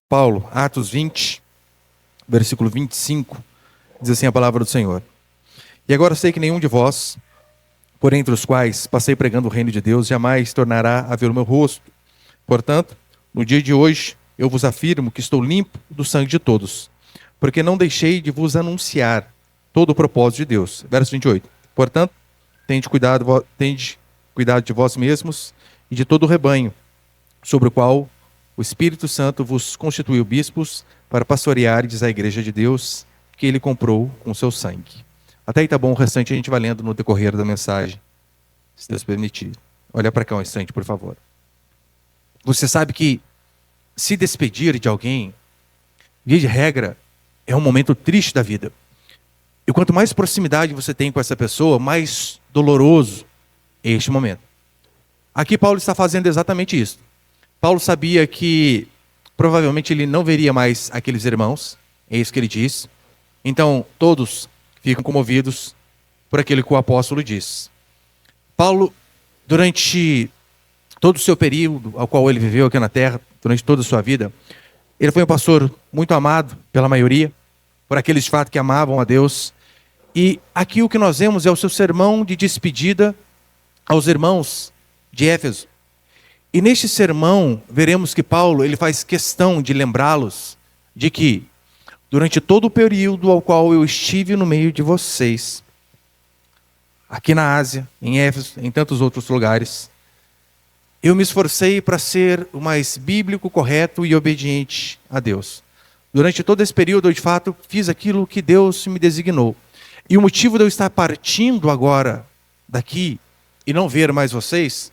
Paulo, Atos 20, versículo 25, diz assim a palavra do Senhor. E agora sei que nenhum de vós, por entre os quais passei pregando o reino de Deus, jamais tornará a ver o meu rosto. Portanto, no dia de hoje, eu vos afirmo que estou limpo do sangue de todos, porque não deixei de vos anunciar todo o propósito de Deus. Verso 28. Portanto, tende cuidado de vós mesmos e de todo o rebanho, sobre o qual o Espírito Santo vos constituiu bispos para pastoreardes a igreja de Deus, que ele comprou com seu sangue. Até aí tá bom, o restante a gente vai lendo no decorrer da mensagem, se Deus permitir. Olha para cá um instante, por favor. Você sabe que se despedir de alguém, via de regra, é um momento triste da vida. E quanto mais proximidade você tem com essa pessoa, mais doloroso é este momento. Aqui Paulo está fazendo exatamente isso. Paulo sabia que provavelmente ele não veria mais aqueles irmãos, é isso que ele diz. Então todos ficam comovidos por aquilo que o apóstolo diz. Paulo, durante todo o seu período ao qual ele viveu aqui na terra, durante toda a sua vida, ele foi um pastor muito amado pela maioria, por aqueles de fato que amavam a Deus. E aqui o que nós vemos é o seu sermão de despedida aos irmãos de Éfeso. E neste sermão, veremos que Paulo ele faz questão de lembrá-los de que, durante todo o período ao qual eu estive no meio de vocês, aqui na Ásia, em Éfeso, em tantos outros lugares, eu me esforcei para ser o mais bíblico, correto e obediente a Deus. Durante todo esse período, eu de fato fiz aquilo que Deus me designou. E o motivo de eu estar partindo agora daqui e não ver mais vocês,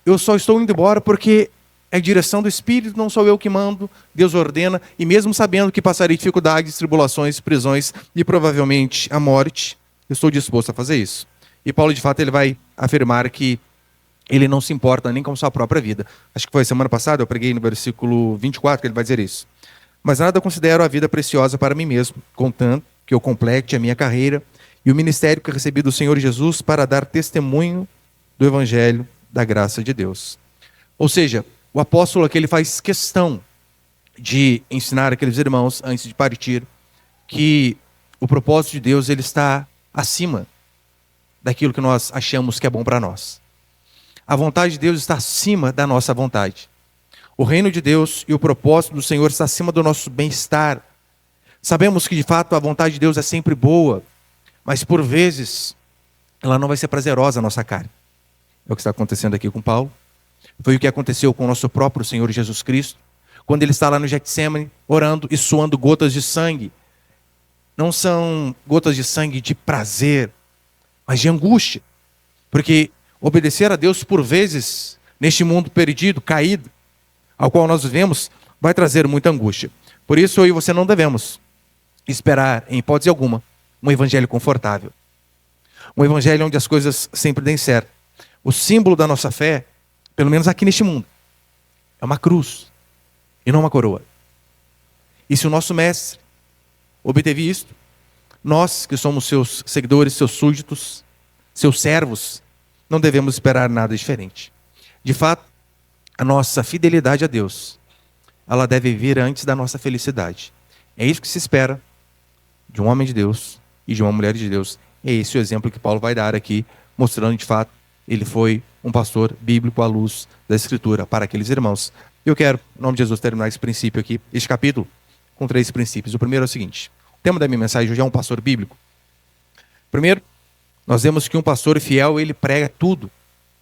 eu só estou indo embora porque é direção do Espírito, não sou eu que mando, Deus ordena, e mesmo sabendo que passarei dificuldades, tribulações, prisões e provavelmente a morte, eu estou disposto a fazer isso. E Paulo, de fato, ele vai afirmar que ele não se importa nem com sua própria vida. Acho que foi semana passada, eu preguei no versículo 24, que ele vai dizer isso. Mas nada considero a vida preciosa para mim mesmo, contanto que eu complete a minha carreira e o ministério que recebi do Senhor Jesus para dar testemunho do Evangelho da graça de Deus. Ou seja, o apóstolo aqui ele faz questão de ensinar aqueles irmãos, antes de partir, que o propósito de Deus ele está acima daquilo que nós achamos que é bom para nós. A vontade de Deus está acima da nossa vontade. O reino de Deus e o propósito do Senhor está acima do nosso bem-estar. Sabemos que de fato a vontade de Deus é sempre boa, mas por vezes ela não vai ser prazerosa à nossa carne. É o que está acontecendo aqui com Paulo. Foi o que aconteceu com o nosso próprio Senhor Jesus Cristo, quando ele está lá no Getsêmani, orando e suando gotas de sangue. Não são gotas de sangue de prazer, mas de angústia. Porque obedecer a Deus por vezes, neste mundo perdido, caído, ao qual nós vivemos, vai trazer muita angústia. Por isso eu e você não devemos esperar, em hipótese alguma, um evangelho confortável. Um evangelho onde as coisas sempre deem certo. O símbolo da nossa fé, pelo menos aqui neste mundo, é uma cruz e não uma coroa. E se o nosso mestre obteve isto, nós que somos seus seguidores, seus súditos, seus servos, não devemos esperar nada diferente. De fato, a nossa fidelidade a Deus, ela deve vir antes da nossa felicidade. É isso que se espera de um homem de Deus e de uma mulher de Deus. É esse o exemplo que Paulo vai dar aqui, mostrando de fato ele foi um pastor bíblico à luz da Escritura para aqueles irmãos. Eu quero, em nome de Jesus, terminar esse princípio aqui, este capítulo, com 3 princípios. O primeiro é o seguinte: o tema da minha mensagem hoje é um pastor bíblico. Primeiro, nós vemos que um pastor fiel, ele prega tudo,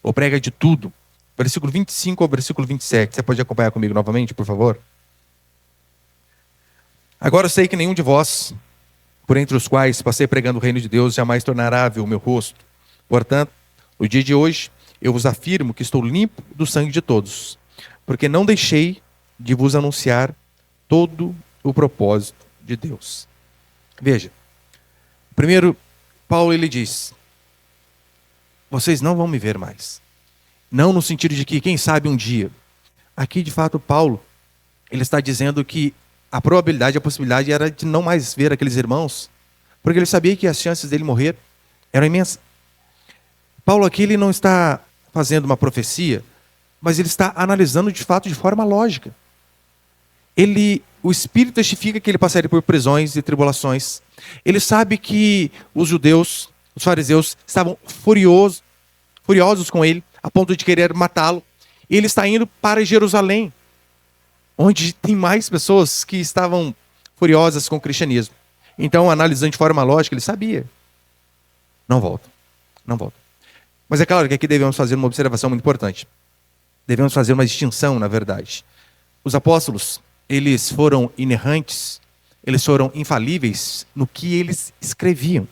ou prega de tudo. Versículo 25 ao versículo 27. Você pode acompanhar comigo novamente, por favor? Agora eu sei que nenhum de vós, por entre os quais passei pregando o reino de Deus, jamais tornará a ver o meu rosto. Portanto, no dia de hoje, eu vos afirmo que estou limpo do sangue de todos, porque não deixei de vos anunciar todo o propósito de Deus. Veja, primeiro, Paulo ele diz: vocês não vão me ver mais. Não no sentido de que, quem sabe um dia. Aqui, de fato, Paulo, ele está dizendo que a probabilidade, a possibilidade era de não mais ver aqueles irmãos, porque ele sabia que as chances dele morrer eram imensas. Paulo aqui ele não está fazendo uma profecia, mas ele está analisando de fato de forma lógica. o Espírito testifica que ele passaria por prisões e tribulações. Ele sabe que os judeus, os fariseus, estavam furiosos com ele, a ponto de querer matá-lo. E ele está indo para Jerusalém, onde tem mais pessoas que estavam furiosas com o cristianismo. Então, analisando de forma lógica, ele sabia. Não volta. Não volta. Mas é claro que aqui devemos fazer uma observação muito importante. Devemos fazer uma distinção, na verdade. Os apóstolos, eles foram inerrantes, eles foram infalíveis no que eles escreviam.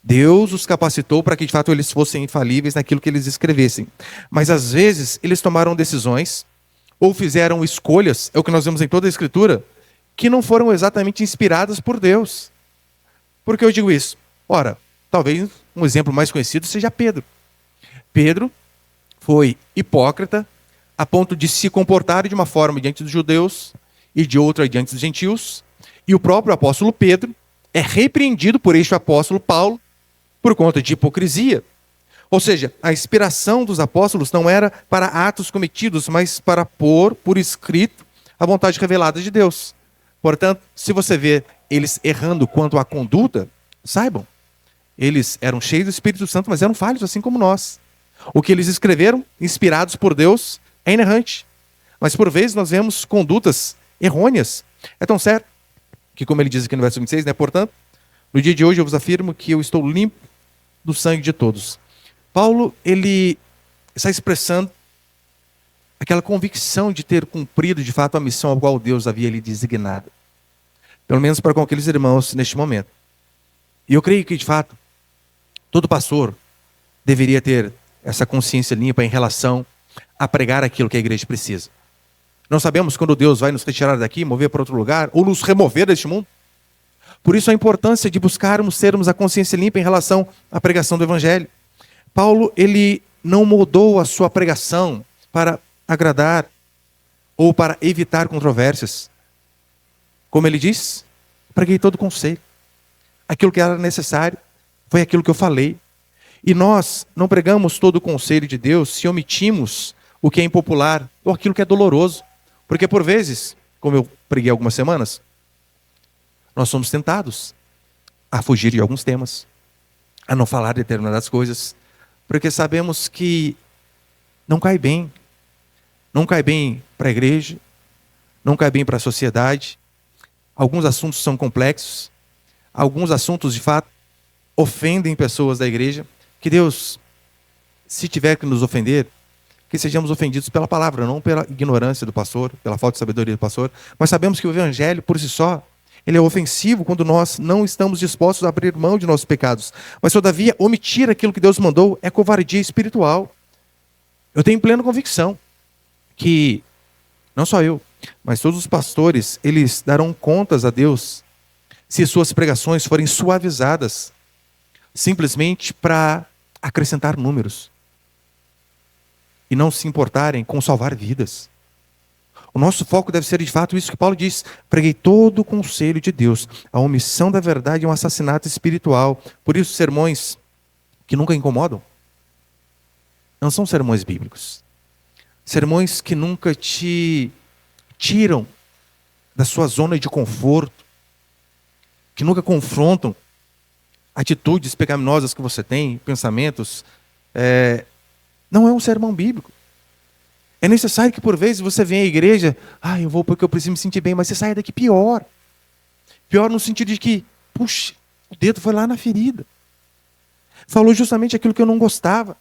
Deus os capacitou para que, de fato, eles fossem infalíveis naquilo que eles escrevessem. Mas, às vezes, eles tomaram decisões ou fizeram escolhas, é o que nós vemos em toda a Escritura, que não foram exatamente inspiradas por Deus. Por que eu digo isso? Ora, talvez um exemplo mais conhecido seja Pedro. Pedro foi hipócrita a ponto de se comportar de uma forma diante dos judeus e de outra diante dos gentios. E o próprio apóstolo Pedro é repreendido por este apóstolo Paulo por conta de hipocrisia. Ou seja, a inspiração dos apóstolos não era para atos cometidos, mas para pôr por escrito a vontade revelada de Deus. Portanto, se você vê eles errando quanto à conduta, saibam, eles eram cheios do Espírito Santo, mas eram falhos, assim como nós. O que eles escreveram, inspirados por Deus, é inerrante. Mas por vezes nós vemos condutas errôneas. É tão certo que, como ele diz aqui no verso 26, né? Portanto, no dia de hoje eu vos afirmo que eu estou limpo do sangue de todos. Paulo, ele está expressando aquela convicção de ter cumprido de fato a missão a qual Deus havia lhe designado. Pelo menos para com aqueles irmãos neste momento. E eu creio que, de fato, todo pastor deveria ter essa consciência limpa em relação a pregar aquilo que a igreja precisa. Não sabemos quando Deus vai nos retirar daqui, mover para outro lugar, ou nos remover deste mundo. Por isso a importância de buscarmos termos a consciência limpa em relação à pregação do Evangelho. Paulo, ele não moldou a sua pregação para agradar ou para evitar controvérsias. Como ele diz, preguei todo conselho. Aquilo que era necessário foi aquilo que eu falei. E nós não pregamos todo o conselho de Deus se omitimos o que é impopular ou aquilo que é doloroso. Porque por vezes, como eu preguei algumas semanas, nós somos tentados a fugir de alguns temas, a não falar determinadas coisas, porque sabemos que não cai bem. Não cai bem para a igreja, não cai bem para a sociedade. Alguns assuntos são complexos, alguns assuntos de fato ofendem pessoas da igreja. Que Deus, se tiver que nos ofender, que sejamos ofendidos pela palavra, não pela ignorância do pastor, pela falta de sabedoria do pastor. Mas sabemos que o evangelho por si só, ele é ofensivo quando nós não estamos dispostos a abrir mão de nossos pecados. Mas todavia, omitir aquilo que Deus mandou é covardia espiritual. Eu tenho plena convicção que, não só eu, mas todos os pastores, eles darão contas a Deus se suas pregações forem suavizadas, simplesmente para acrescentar números e não se importarem com salvar vidas. O nosso foco deve ser de fato isso que Paulo diz: preguei todo o conselho de Deus. A omissão da verdade é um assassinato espiritual. Por isso, sermões que nunca incomodam não são sermões bíblicos. Sermões que nunca te tiram da sua zona de conforto, que nunca confrontam atitudes pecaminosas que você tem, pensamentos. Não é um sermão bíblico. É necessário que por vezes você venha à igreja, eu vou porque eu preciso me sentir bem, mas você saia daqui pior. Pior no sentido de que, puxa, o dedo foi lá na ferida. Falou justamente aquilo que eu não gostava.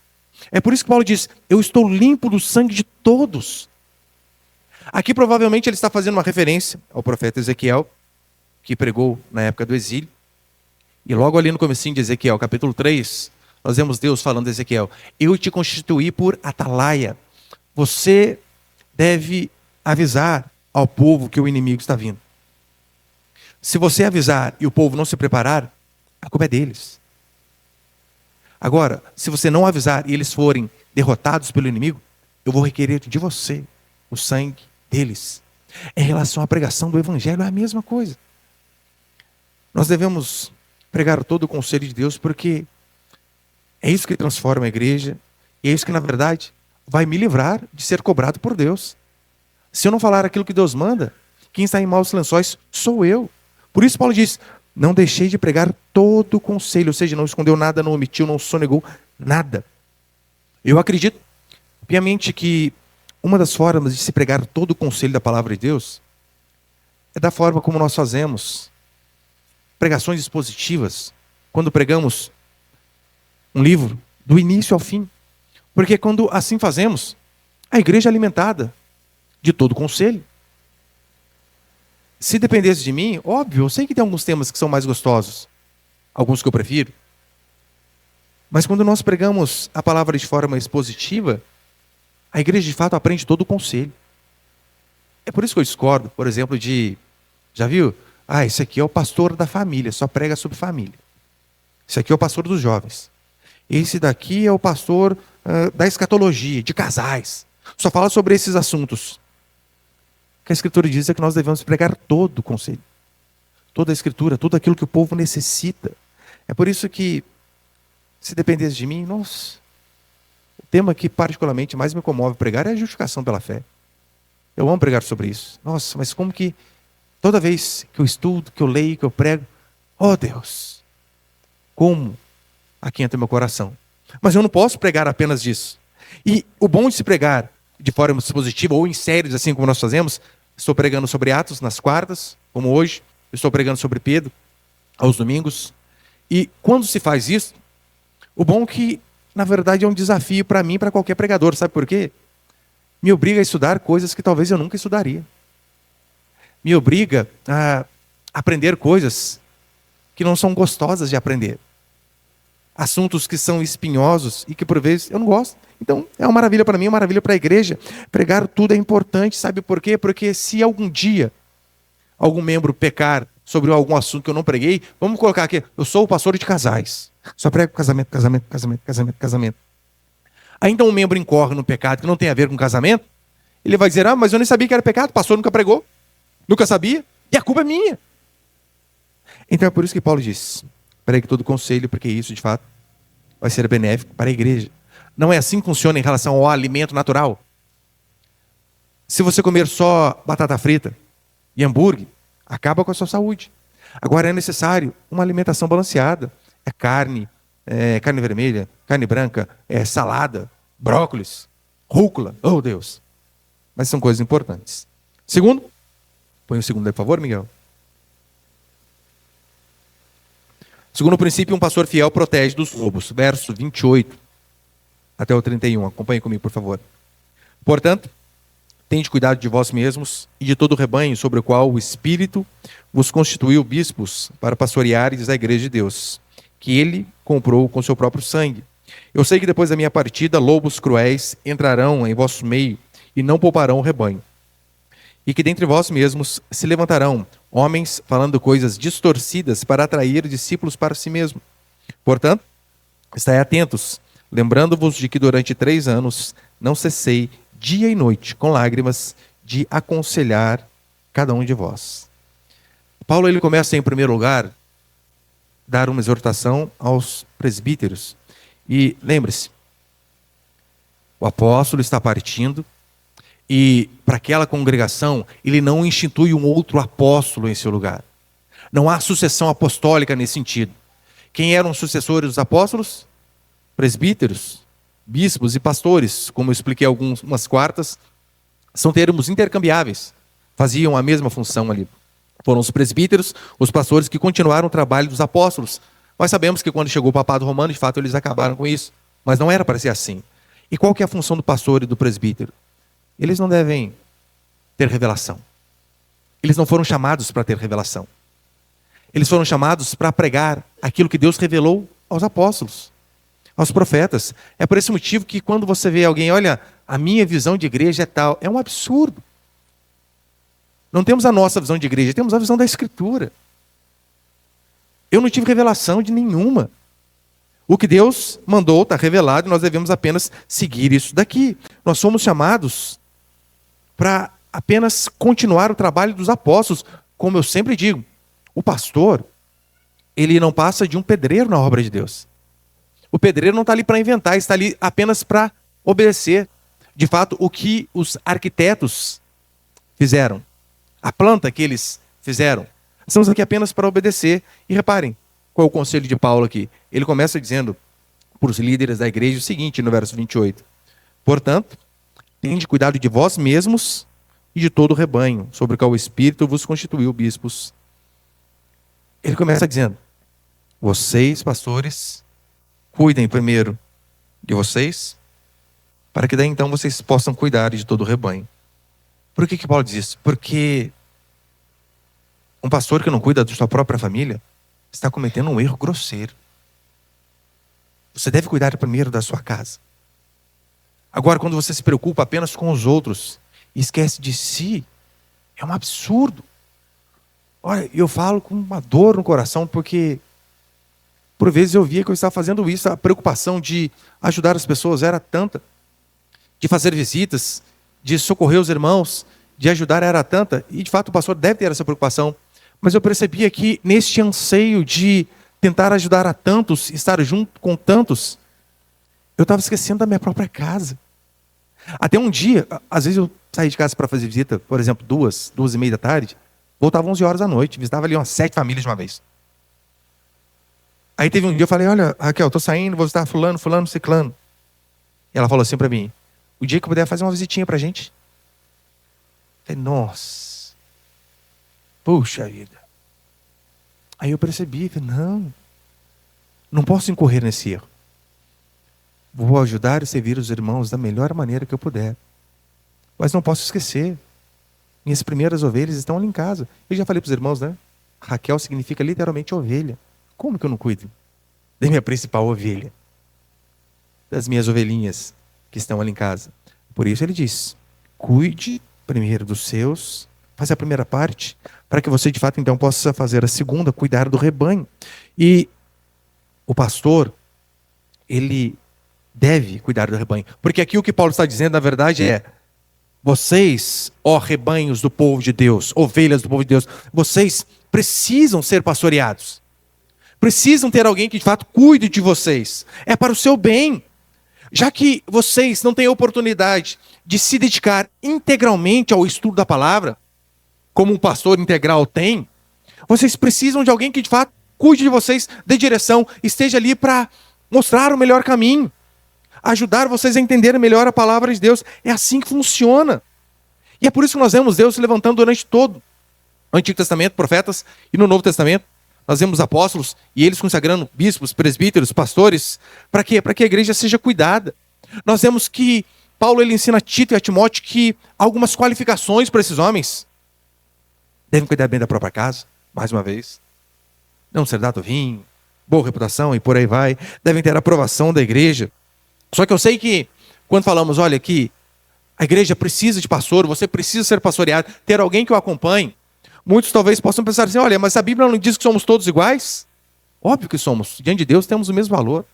É por isso que Paulo diz: eu estou limpo do sangue de todos. Aqui provavelmente ele está fazendo uma referência ao profeta Ezequiel, que pregou na época do exílio. E logo ali no comecinho de Ezequiel, capítulo 3, nós vemos Deus falando a Ezequiel: eu te constituí por atalaia. Você deve avisar ao povo que o inimigo está vindo. Se você avisar e o povo não se preparar, a culpa é deles. Agora, se você não avisar e eles forem derrotados pelo inimigo, eu vou requerer de você o sangue deles. Em relação à pregação do evangelho, é a mesma coisa. Nós devemos pregar todo o conselho de Deus, porque é isso que transforma a igreja, e é isso que, na verdade, vai me livrar de ser cobrado por Deus. Se eu não falar aquilo que Deus manda, Quem está em maus lençóis sou eu. Por isso Paulo diz, não deixei de pregar todo o conselho, ou seja, não escondeu nada, não omitiu, não sonegou nada. Eu acredito piamente que uma das formas de se pregar todo o conselho da palavra de Deus é da forma como nós fazemos pregações expositivas, quando pregamos um livro do início ao fim. Porque quando assim fazemos, a igreja é alimentada de todo o conselho. Se dependesse de mim, óbvio, eu sei que tem alguns temas que são mais gostosos, alguns que eu prefiro. Mas quando nós pregamos a palavra de forma expositiva, a igreja de fato aprende todo o conselho. É por isso que eu discordo, por exemplo, já viu? Esse aqui é o pastor da família, só prega sobre família. Esse aqui é o pastor dos jovens. Esse daqui é o pastor da escatologia, de casais. Só fala sobre esses assuntos. O que a Escritura diz é que nós devemos pregar todo o conselho. Toda a Escritura, tudo aquilo que o povo necessita. É por isso que, se dependesse de mim, nossa, o tema que particularmente mais me comove pregar é a justificação pela fé. Eu amo pregar sobre isso. Nossa, mas como que toda vez que eu estudo, que eu leio, que eu prego, oh Deus, como aquieta meu coração. Mas eu não posso pregar apenas disso. E o bom de se pregar de forma expositiva ou em séries, assim como nós fazemos, estou pregando sobre Atos nas quartas, como hoje, estou pregando sobre Pedro aos domingos. E quando se faz isso, o bom é que, na verdade, é um desafio para mim e para qualquer pregador. Sabe por quê? Me obriga a estudar coisas que talvez eu nunca estudaria. Me obriga a aprender coisas que não são gostosas de aprender. Assuntos que são espinhosos e que por vezes eu não gosto. Então é uma maravilha para mim, é uma maravilha para a igreja. Pregar tudo é importante, sabe por quê? Porque se algum dia algum membro pecar sobre algum assunto que eu não preguei, vamos colocar aqui, eu sou o pastor de casais. Só prego casamento, casamento, casamento, casamento, casamento. Aí então um membro incorre no pecado que não tem a ver com casamento, ele vai dizer, mas eu nem sabia que era pecado, o pastor nunca pregou, nunca sabia, e a culpa é minha. Então é por isso que Paulo diz, pregue todo conselho, porque isso de fato vai ser benéfico para a igreja. Não é assim que funciona em relação ao alimento natural. Se você comer só batata frita e hambúrguer, acaba com a sua saúde. Agora é necessário uma alimentação balanceada. É carne vermelha, carne branca, salada, brócolis, rúcula. Oh, Deus! Mas são coisas importantes. Segundo, põe o segundo aí, por favor, Miguel. Segundo princípio, um pastor fiel protege dos lobos. Verso 28 até o 31. Acompanhe comigo, por favor. Portanto, tende cuidado de vós mesmos e de todo o rebanho sobre o qual o Espírito vos constituiu bispos para pastoreares a igreja de Deus, que ele comprou com seu próprio sangue. Eu sei que depois da minha partida, lobos cruéis entrarão em vosso meio e não pouparão o rebanho. E que dentre vós mesmos se levantarão homens falando coisas distorcidas para atrair discípulos para si mesmo. Portanto, estai atentos, lembrando-vos de que durante 3 anos não cessei dia e noite, com lágrimas, de aconselhar cada um de vós. Paulo ele começa em primeiro lugar dar uma exortação aos presbíteros. E lembre-se, o apóstolo está partindo e para aquela congregação ele não institui um outro apóstolo em seu lugar. Não há sucessão apostólica nesse sentido. Quem eram os sucessores dos apóstolos? Presbíteros, bispos e pastores, como eu expliquei algumas quartas, são termos intercambiáveis, faziam a mesma função ali. Foram os presbíteros, os pastores que continuaram o trabalho dos apóstolos. Nós sabemos que quando chegou o papado romano, de fato, eles acabaram com isso, mas não era para ser assim. E qual que é a função do pastor e do presbítero? Eles não devem ter revelação. Eles não foram chamados para ter revelação. Eles foram chamados para pregar aquilo que Deus revelou aos apóstolos, aos profetas. É por esse motivo que quando você vê alguém, olha, a minha visão de igreja é tal, é um absurdo. Não temos a nossa visão de igreja, temos a visão da Escritura. Eu não tive revelação de nenhuma. O que Deus mandou está revelado e nós devemos apenas seguir isso daqui. Nós somos chamados para apenas continuar o trabalho dos apóstolos. Como eu sempre digo, o pastor, ele não passa de um pedreiro na obra de Deus. O pedreiro não está ali para inventar, está ali apenas para obedecer. De fato, o que os arquitetos fizeram. a planta que eles fizeram. Estamos aqui apenas para obedecer. E reparem, qual é o conselho de Paulo aqui? Ele começa dizendo para os líderes da igreja o seguinte, no verso 28. Portanto, tende cuidado de vós mesmos e de todo o rebanho, sobre o qual o Espírito vos constituiu bispos. Ele começa dizendo, vocês, pastores, cuidem primeiro de vocês, para que daí então vocês possam cuidar de todo o rebanho. Por que Paulo diz isso? Porque um pastor que não cuida da sua própria família está cometendo um erro grosseiro. Você deve cuidar primeiro da sua casa. Agora, quando você se preocupa apenas com os outros e esquece de si, é um absurdo. Olha, eu falo com uma dor no coração, porque por vezes eu via que eu estava fazendo isso, a preocupação de ajudar as pessoas era tanta, de fazer visitas, de socorrer os irmãos, de ajudar era tanta, e de fato o pastor deve ter essa preocupação, mas eu percebia que neste anseio de tentar ajudar a tantos, estar junto com tantos, eu estava esquecendo da minha própria casa. Até um dia, às vezes eu saía de casa para fazer visita, por exemplo, 2h30 da tarde, voltava 11 horas da noite, visitava ali umas 7 famílias de uma vez. Aí teve um dia, eu falei, olha, Raquel, estou saindo, vou visitar fulano, ciclano. E ela falou assim para mim, o dia que eu puder fazer uma visitinha para a gente. Eu falei, nossa, puxa vida. Aí eu percebi, falei, não posso incorrer nesse erro. Vou ajudar e servir os irmãos da melhor maneira que eu puder. Mas não posso esquecer, minhas primeiras ovelhas estão ali em casa. Eu já falei para os irmãos, né? Raquel significa literalmente ovelha. Como que eu não cuido da minha principal ovelha? Das minhas ovelhinhas que estão ali em casa. Por isso ele diz, cuide primeiro dos seus, faz a primeira parte, para que você de fato então possa fazer a segunda, cuidar do rebanho. E o pastor, ele deve cuidar do rebanho. Porque aqui o que Paulo está dizendo, na verdade, é vocês, ó rebanhos do povo de Deus, ovelhas do povo de Deus, vocês precisam ser pastoreados. Precisam ter alguém que de fato cuide de vocês. É para o seu bem. Já que vocês não têm oportunidade de se dedicar integralmente ao estudo da palavra, como um pastor integral tem, vocês precisam de alguém que de fato cuide de vocês, dê direção, esteja ali para mostrar o melhor caminho, ajudar vocês a entender melhor a palavra de Deus. É assim que funciona. E é por isso que nós vemos Deus se levantando durante todo o Antigo Testamento, profetas, e no Novo Testamento, nós vemos apóstolos e eles consagrando bispos, presbíteros, pastores. Para quê? Para que a igreja seja cuidada. Nós vemos que Paulo ele ensina a Tito e a Timóteo que há algumas qualificações para esses homens. Devem cuidar bem da própria casa, mais uma vez. Não ser dado vinho, boa reputação e por aí vai. Devem ter a aprovação da igreja. Só que eu sei que quando falamos, olha aqui, a igreja precisa de pastor, você precisa ser pastoreado, ter alguém que o acompanhe. Muitos talvez possam pensar assim, olha, mas a Bíblia não diz que somos todos iguais? Óbvio que somos. Diante de Deus temos o mesmo valor.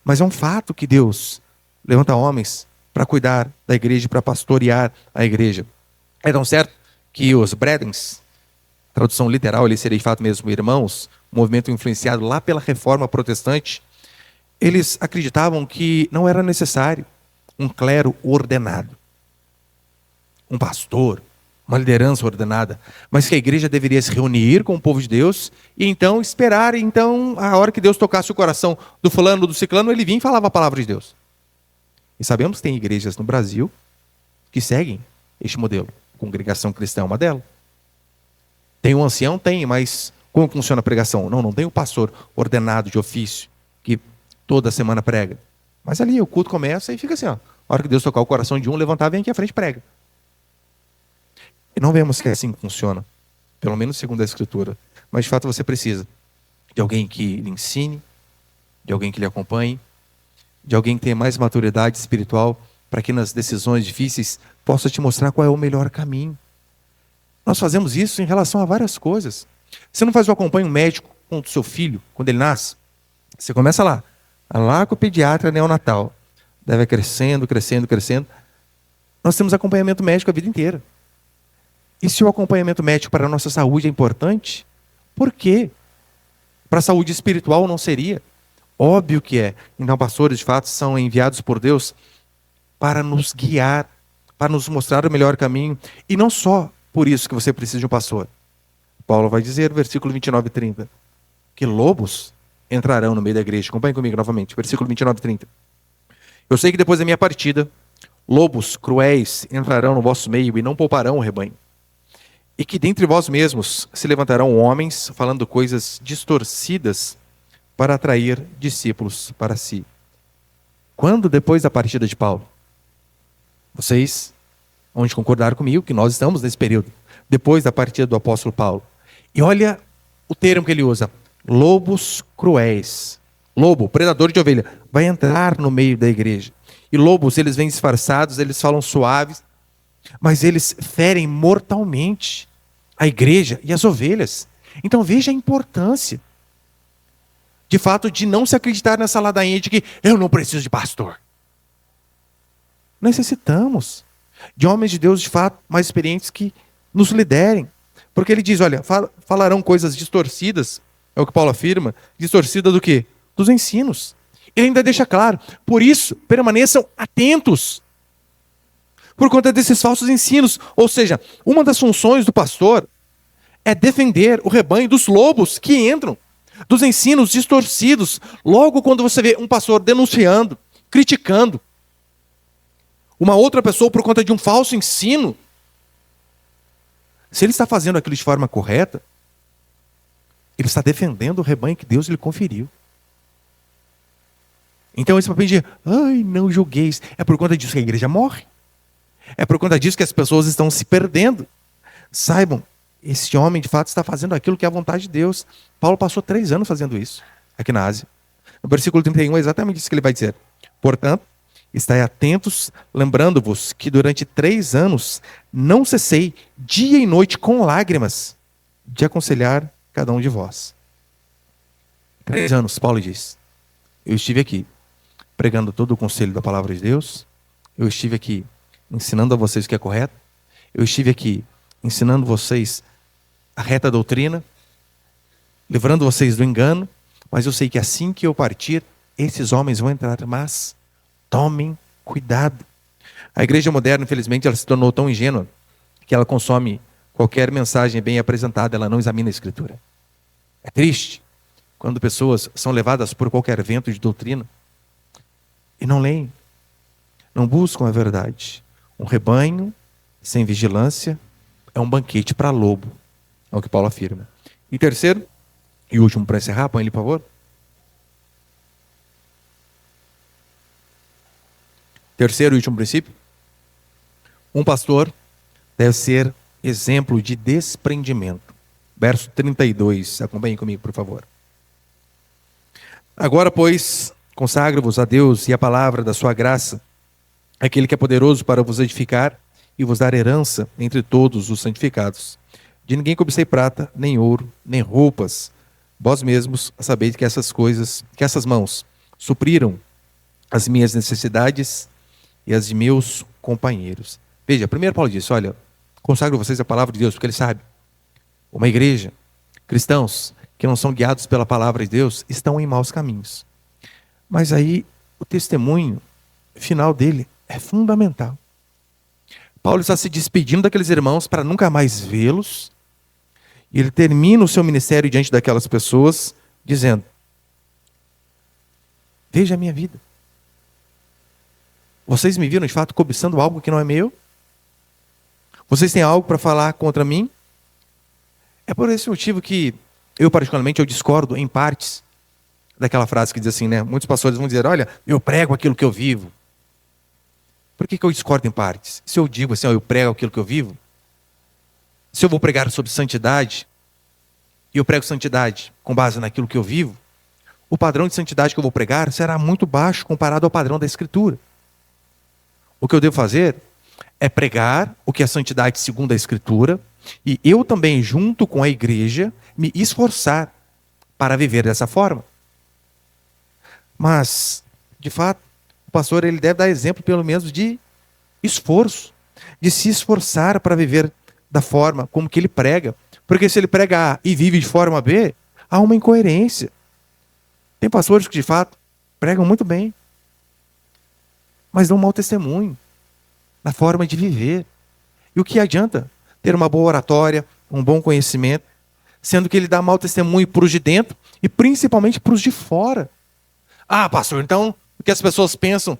Mas é um fato que Deus levanta homens para cuidar da igreja, para pastorear a igreja. É tão certo que os brethrens, tradução literal, ele seria de fato mesmo irmãos, um movimento influenciado lá pela reforma protestante, eles acreditavam que não era necessário um clero ordenado, um pastor, uma liderança ordenada, mas que a igreja deveria se reunir com o povo de Deus e então esperar, então a hora que Deus tocasse o coração do fulano, do ciclano, ele vinha e falava a palavra de Deus. E sabemos que tem igrejas no Brasil que seguem este modelo. A congregação cristã é uma delas. Tem um ancião? Tem, mas como funciona a pregação? Não tem o pastor ordenado de ofício que toda semana prega. Mas ali o culto começa e fica assim, ó. A hora que Deus tocar o coração de um, levantar, vem aqui à frente e prega. E não vemos que é assim que funciona, pelo menos segundo a Escritura. Mas de fato você precisa de alguém que lhe ensine, de alguém que lhe acompanhe, de alguém que tenha mais maturidade espiritual, para que nas decisões difíceis possa te mostrar qual é o melhor caminho. Nós fazemos isso em relação a várias coisas. Você não faz o acompanho médico com o seu filho, quando ele nasce? Você começa lá com o pediatra neonatal. Deve crescendo. Nós temos acompanhamento médico a vida inteira. E se o acompanhamento médico para a nossa saúde é importante, por quê? Para a saúde espiritual não seria? Óbvio que é. Então, pastores, de fato, são enviados por Deus para nos guiar, para nos mostrar o melhor caminho. E não só por isso que você precisa de um pastor. Paulo vai dizer, versículo 29 e 30, que lobos entrarão no meio da igreja. Acompanhe comigo novamente, versículo 29 e 30. Eu sei que depois da minha partida, lobos cruéis entrarão no vosso meio e não pouparão o rebanho. E que dentre vós mesmos se levantarão homens falando coisas distorcidas para atrair discípulos para si. Quando depois da partida de Paulo? Vocês vão concordar comigo que nós estamos nesse período, depois da partida do apóstolo Paulo. E olha o termo que ele usa, lobos cruéis. Lobo, predador de ovelha, vai entrar no meio da igreja. E lobos, eles vêm disfarçados, eles falam suaves, mas eles ferem mortalmente a igreja e as ovelhas. Então veja a importância, de fato, de não se acreditar nessa ladainha de que eu não preciso de pastor. Necessitamos de homens de Deus, de fato, mais experientes que nos liderem. Porque ele diz, olha, falarão coisas distorcidas, é o que Paulo afirma, distorcida do quê? Dos ensinos. Ele ainda deixa claro, por isso, permaneçam atentos. Por conta desses falsos ensinos. Ou seja, uma das funções do pastor é defender o rebanho dos lobos que entram, dos ensinos distorcidos. Logo quando você vê um pastor denunciando, criticando uma outra pessoa por conta de um falso ensino, se ele está fazendo aquilo de forma correta, ele está defendendo o rebanho que Deus lhe conferiu. Então esse papel de, ai, não julgueis, é por conta disso que a igreja morre. É por conta disso que as pessoas estão se perdendo. Saibam, esse homem de fato está fazendo aquilo que é a vontade de Deus. Paulo passou 3 anos fazendo isso, aqui na Ásia. No versículo 31 é exatamente isso que ele vai dizer. Portanto, estai atentos, lembrando-vos que durante 3 anos não cessei, dia e noite, com lágrimas, de aconselhar cada um de vós. 3 anos, Paulo diz. Eu estive aqui, pregando todo o conselho da palavra de Deus. Eu estive aqui, ensinando a vocês o que é correto. Eu estive aqui, ensinando vocês a reta doutrina, livrando vocês do engano. Mas eu sei que assim que eu partir, esses homens vão entrar, mas tomem cuidado. A igreja moderna, infelizmente, ela se tornou tão ingênua que ela consome qualquer mensagem bem apresentada, ela não examina a Escritura. É triste quando pessoas são levadas por qualquer vento de doutrina e não leem, não buscam a verdade. Um rebanho sem vigilância é um banquete para lobo, é o que Paulo afirma. E terceiro, e último para encerrar, põe ele, por favor. Terceiro e último princípio. Um pastor deve ser exemplo de desprendimento. Verso 32, acompanhem comigo, por favor. Agora, pois, consagro-vos a Deus e a palavra da sua graça, aquele que é poderoso para vos edificar e vos dar herança entre todos os santificados. De ninguém cobicei prata, nem ouro, nem roupas. Vós mesmos sabeis que essas mãos supriram as minhas necessidades e as de meus companheiros. Veja, primeiro Paulo disse, olha, consagro vocês a palavra de Deus, porque ele sabe, uma igreja, cristãos que não são guiados pela palavra de Deus, estão em maus caminhos. Mas aí, o testemunho final dele é fundamental. Paulo está se despedindo daqueles irmãos para nunca mais vê-los, e ele termina o seu ministério diante daquelas pessoas, dizendo, veja a minha vida. Vocês me viram de fato cobiçando algo que não é meu? Vocês têm algo para falar contra mim? É por esse motivo que eu particularmente eu discordo em partes daquela frase que diz assim, né? Muitos pastores vão dizer, olha, eu prego aquilo que eu vivo. Por que eu discordo em partes? Se eu digo assim, ó, eu prego aquilo que eu vivo, se eu vou pregar sobre santidade, e eu prego santidade com base naquilo que eu vivo, o padrão de santidade que eu vou pregar será muito baixo comparado ao padrão da Escritura. O que eu devo fazer é pregar o que é santidade segundo a Escritura, e eu também, junto com a igreja, me esforçar para viver dessa forma. Mas, de fato, o pastor ele deve dar exemplo, pelo menos, de esforço, de se esforçar para viver da forma como que ele prega. Porque se ele prega A e vive de forma B, há uma incoerência. Tem pastores que, de fato, pregam muito bem, mas dão um mau testemunho na forma de viver. E o que adianta ter uma boa oratória, um bom conhecimento, sendo que ele dá mau testemunho para os de dentro e principalmente para os de fora. Ah, pastor, então o que as pessoas pensam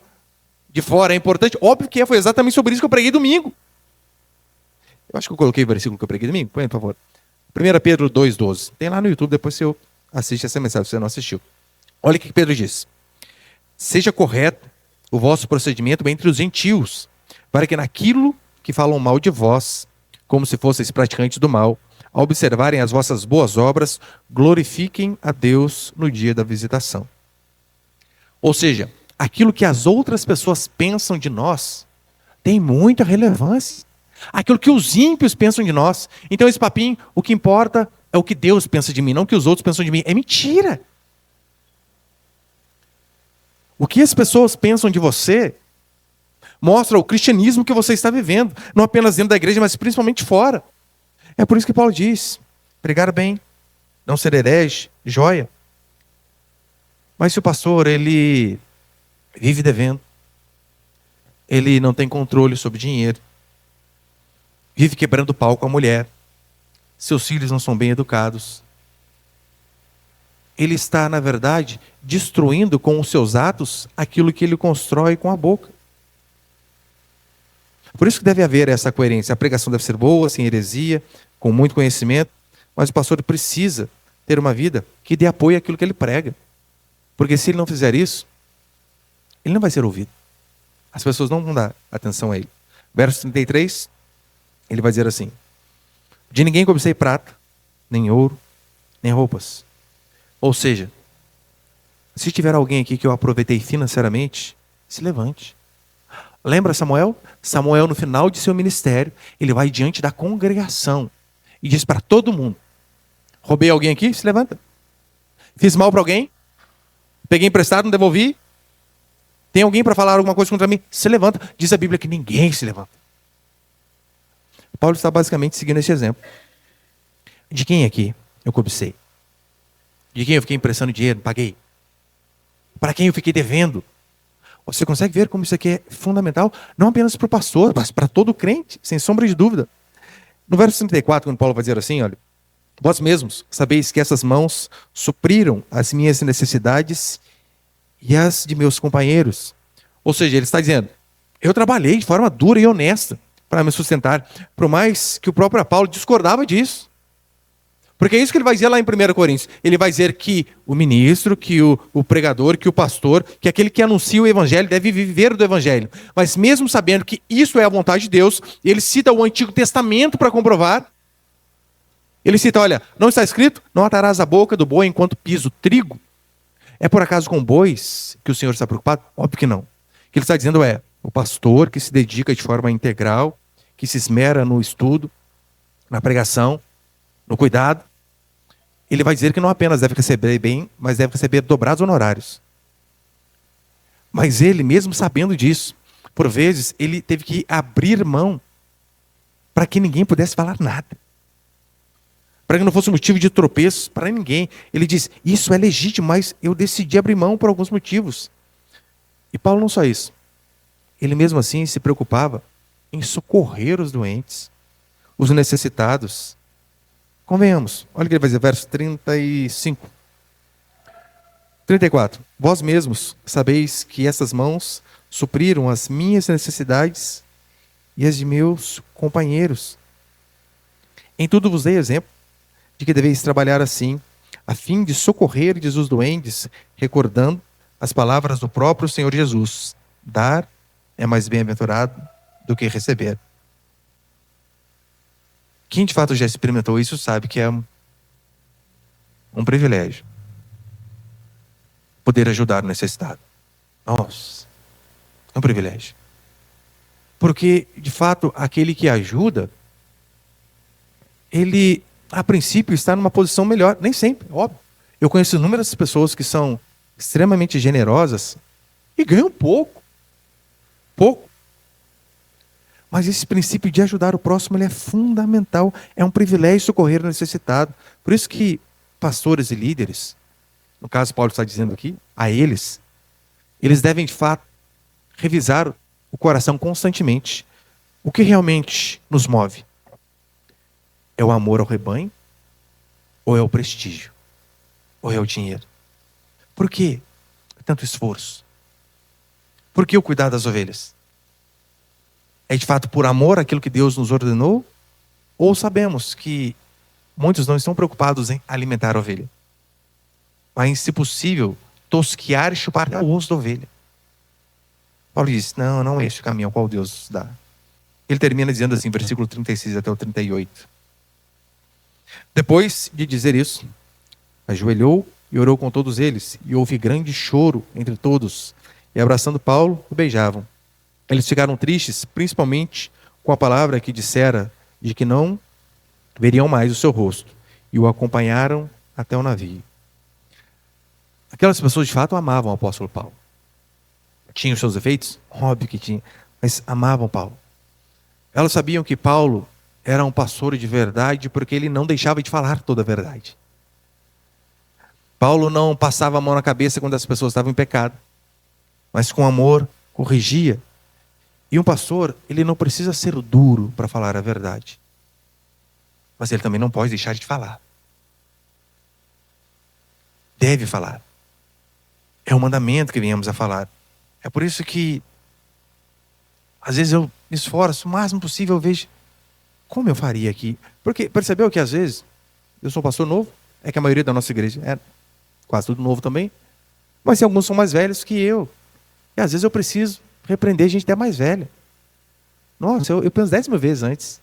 de fora é importante? Óbvio que é, foi exatamente sobre isso que eu preguei domingo. Eu acho que eu coloquei o versículo que eu preguei domingo. Põe, por favor. 1 Pedro 2,12. Tem lá no YouTube, depois você assiste essa mensagem, se você não assistiu. Olha o que Pedro diz. Seja correto o vosso procedimento entre os gentios, para que naquilo que falam mal de vós, como se fosseis praticantes do mal, ao observarem as vossas boas obras, glorifiquem a Deus no dia da visitação. Ou seja, aquilo que as outras pessoas pensam de nós tem muita relevância. Aquilo que os ímpios pensam de nós. Então esse papinho, o que importa é o que Deus pensa de mim, não o que os outros pensam de mim. É mentira. O que as pessoas pensam de você mostra o cristianismo que você está vivendo, não apenas dentro da igreja, mas principalmente fora. É por isso que Paulo diz, pregar bem, não ser herege, joia. Mas se o pastor, ele vive devendo, ele não tem controle sobre dinheiro, vive quebrando pau com a mulher, seus filhos não são bem educados, ele está, na verdade, destruindo com os seus atos aquilo que ele constrói com a boca. Por isso que deve haver essa coerência. A pregação deve ser boa, sem heresia, com muito conhecimento, mas o pastor precisa ter uma vida que dê apoio àquilo que ele prega. Porque se ele não fizer isso, ele não vai ser ouvido. As pessoas não vão dar atenção a ele. Verso 33, ele vai dizer assim: de ninguém cobicei prata, nem ouro, nem roupas. Ou seja, se tiver alguém aqui que eu aproveitei financeiramente, se levante. Lembra Samuel? Samuel, no final de seu ministério, ele vai diante da congregação e diz para todo mundo: roubei alguém aqui? Se levanta. Fiz mal para alguém? Peguei emprestado, não devolvi? Tem alguém para falar alguma coisa contra mim? Se levanta. Diz a Bíblia que ninguém se levanta. Paulo está basicamente seguindo esse exemplo. De quem aqui eu cobicei? De quem eu fiquei emprestando dinheiro, paguei? Para quem eu fiquei devendo? Você consegue ver como isso aqui é fundamental? Não apenas para o pastor, mas para todo crente, sem sombra de dúvida. No verso 34, quando Paulo vai dizer assim, olha: vós mesmos sabeis que essas mãos supriram as minhas necessidades e as de meus companheiros. Ou seja, ele está dizendo, eu trabalhei de forma dura e honesta para me sustentar, por mais que o próprio Paulo discordava disso. Porque é isso que ele vai dizer lá em 1 Coríntios. Ele vai dizer que o ministro, que o pregador, que o pastor, que aquele que anuncia o evangelho deve viver do evangelho. Mas mesmo sabendo que isso é a vontade de Deus, ele cita o Antigo Testamento para comprovar. Ele cita, olha, não está escrito, não atarás a boca do boi enquanto pisa o trigo. É por acaso com bois que o Senhor está preocupado? Óbvio que não. O que ele está dizendo é, o pastor que se dedica de forma integral, que se esmera no estudo, na pregação, no cuidado, ele vai dizer que não apenas deve receber bem, mas deve receber dobrados honorários. Mas ele, mesmo sabendo disso, por vezes, ele teve que abrir mão para que ninguém pudesse falar nada. Para que não fosse motivo de tropeço para ninguém. Ele diz, isso é legítimo, mas eu decidi abrir mão por alguns motivos. E Paulo não só isso. Ele mesmo assim se preocupava em socorrer os doentes, os necessitados. Convenhamos, olha o que ele vai dizer, verso 35. 34. Vós mesmos sabeis que essas mãos supriram as minhas necessidades e as de meus companheiros. Em tudo vos dei exemplo de que deveis trabalhar assim, a fim de socorrerdes os doentes, recordando as palavras do próprio Senhor Jesus. Dar é mais bem-aventurado do que receber. Quem de fato já experimentou isso sabe que é um privilégio poder ajudar o necessitado. Nossa, é um privilégio. Porque, de fato, aquele que ajuda, ele, a princípio, está numa posição melhor. Nem sempre, óbvio. Eu conheço inúmeras pessoas que são extremamente generosas e ganham pouco. Pouco. Mas esse princípio de ajudar o próximo, ele é fundamental. É um privilégio socorrer o necessitado. Por isso que pastores e líderes, no caso Paulo está dizendo aqui, a eles devem de fato revisar o coração constantemente. O que realmente nos move? É o amor ao rebanho? Ou é o prestígio? Ou é o dinheiro? Por que tanto esforço? Por que o cuidar das ovelhas? É de fato por amor àquilo que Deus nos ordenou? Ou sabemos que muitos não estão preocupados em alimentar a ovelha, mas, se possível, tosquiar e chupar o osso da ovelha? Paulo diz, não é esse o caminho ao qual Deus nos dá. Ele termina dizendo assim, versículo 36 até o 38. Depois de dizer isso, ajoelhou e orou com todos eles, e houve grande choro entre todos, e abraçando Paulo, o beijavam. Eles ficaram tristes, principalmente com a palavra que dissera, de que não veriam mais o seu rosto, e o acompanharam até o navio. Aquelas pessoas de fato amavam o apóstolo Paulo. Tinham seus efeitos? Óbvio que tinha, mas amavam Paulo. Elas sabiam que Paulo era um pastor de verdade, porque ele não deixava de falar toda a verdade. Paulo não passava a mão na cabeça quando as pessoas estavam em pecado, mas com amor corrigia. E um pastor, ele não precisa ser duro para falar a verdade, mas ele também não pode deixar de falar. Deve falar. É um mandamento que venhamos a falar. É por isso que às vezes eu me esforço o máximo possível, eu vejo como eu faria aqui. Porque percebeu que às vezes eu sou pastor novo, é que a maioria da nossa igreja é quase tudo novo também, mas alguns são mais velhos que eu. E às vezes eu preciso repreender gente até mais velha. Nossa, eu penso 10 mil vezes antes.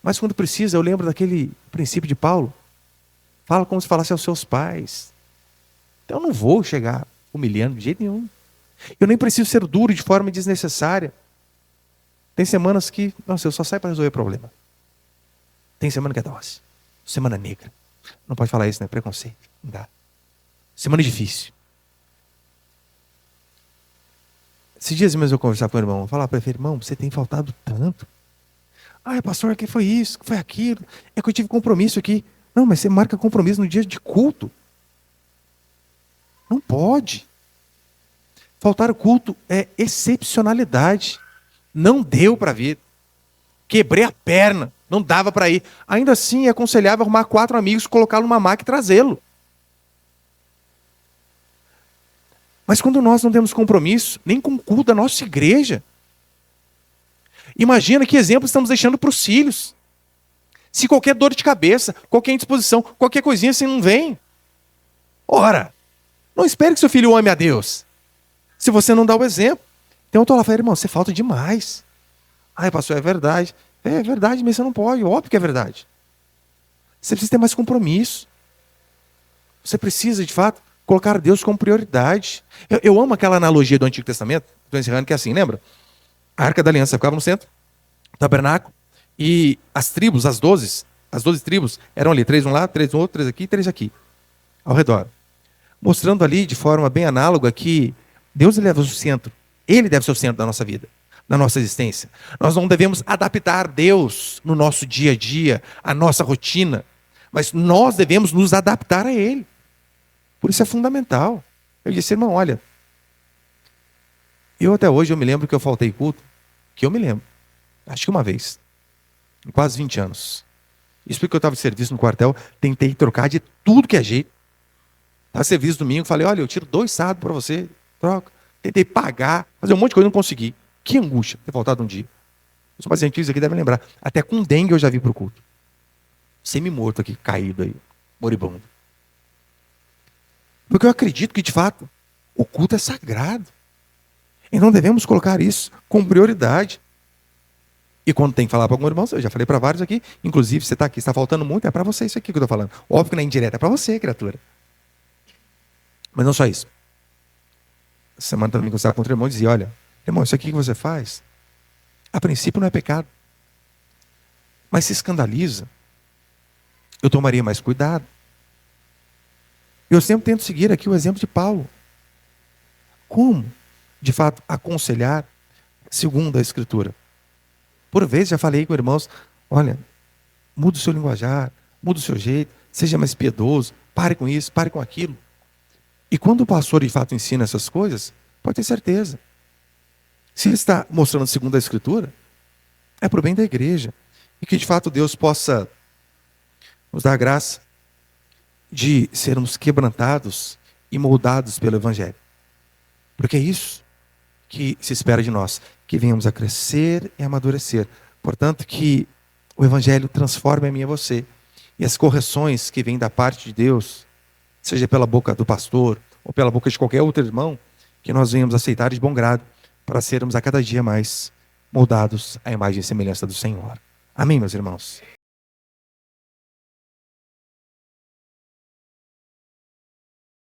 Mas quando precisa, eu lembro daquele princípio de Paulo. Fala como se falasse aos seus pais. Então eu não vou chegar humilhando de jeito nenhum. Eu nem preciso ser duro de forma desnecessária. Tem semanas que, nossa, eu só saio para resolver problema. Tem semana que é doce. Semana negra. Não pode falar isso, né? Preconceito. Não dá. Semana difícil. Esses dias mesmo eu conversava com o irmão. Eu falava para ele, irmão, você tem faltado tanto. Ah, pastor, que foi isso? Que foi aquilo? É que eu tive compromisso aqui. Não, mas você marca compromisso no dia de culto. Não pode. Faltar o culto é excepcionalidade. Não deu para vir. Quebrei a perna. Não dava para ir. Ainda assim, é aconselhável arrumar 4 amigos, colocá-lo numa maca e trazê-lo. Mas quando nós não temos compromisso, nem com o culto da nossa igreja, imagina que exemplo estamos deixando para os filhos. Se qualquer dor de cabeça, qualquer indisposição, qualquer coisinha assim não vem. Ora, não espere que seu filho ame a Deus, se você não dá o exemplo. Então eu estou lá falando, irmão, você falta demais. Ai, pastor, é verdade. É verdade, mas você não pode. Óbvio que é verdade. Você precisa ter mais compromisso. Você precisa, de fato, colocar Deus como prioridade. Eu amo aquela analogia do Antigo Testamento, estou encerrando, que é assim, lembra? A Arca da Aliança ficava no centro, o tabernáculo, e as tribos, as 12 tribos, eram ali, 3 de um lado, 3 do outro, 3 aqui, 3 aqui, ao redor. Mostrando ali, de forma bem análoga, que Deus ele deve ser o centro. Ele deve ser o centro da nossa vida, da nossa existência. Nós não devemos adaptar Deus no nosso dia a dia, a nossa rotina, mas nós devemos nos adaptar a Ele. Por isso é fundamental. Eu disse, irmão, olha, eu até hoje eu me lembro que eu faltei culto, que eu me lembro, acho que uma vez, em quase 20 anos. Isso porque eu estava de serviço no quartel, tentei trocar de tudo que é jeito. Estava de serviço domingo, falei, olha, eu tiro 2 sábados para você, troca. Tentei pagar, fazer um monte de coisa e não consegui. Que angústia ter faltado um dia. Os mais antigos aqui devem lembrar. Até com dengue eu já vi para o culto. Semi-morto aqui, caído aí, moribundo. Porque eu acredito que, de fato, o culto é sagrado. E não devemos colocar isso como prioridade. E quando tem que falar para algum irmão, eu já falei para vários aqui, inclusive você está aqui, está faltando muito, é para você isso aqui que eu estou falando. Óbvio que não é indireta, é para você, criatura. Mas não só isso. Essa semana também conversava com outro irmão e dizia, olha, irmão, isso aqui que você faz, a princípio não é pecado. Mas se escandaliza, eu tomaria mais cuidado. Eu sempre tento seguir aqui o exemplo de Paulo. Como, de fato, aconselhar segundo a Escritura? Por vezes já falei com irmãos, olha, muda o seu linguajar, muda o seu jeito, seja mais piedoso, pare com isso, pare com aquilo. E quando o pastor de fato ensina essas coisas, pode ter certeza. Se ele está mostrando segundo a Escritura, é para o bem da igreja. E que de fato Deus possa nos dá a graça de sermos quebrantados e moldados pelo Evangelho. Porque é isso que se espera de nós, que venhamos a crescer e amadurecer. Portanto, que o Evangelho transforme a mim e a você. E as correções que vêm da parte de Deus, seja pela boca do pastor ou pela boca de qualquer outro irmão, que nós venhamos aceitar de bom grado para sermos a cada dia mais moldados à imagem e semelhança do Senhor. Amém, meus irmãos?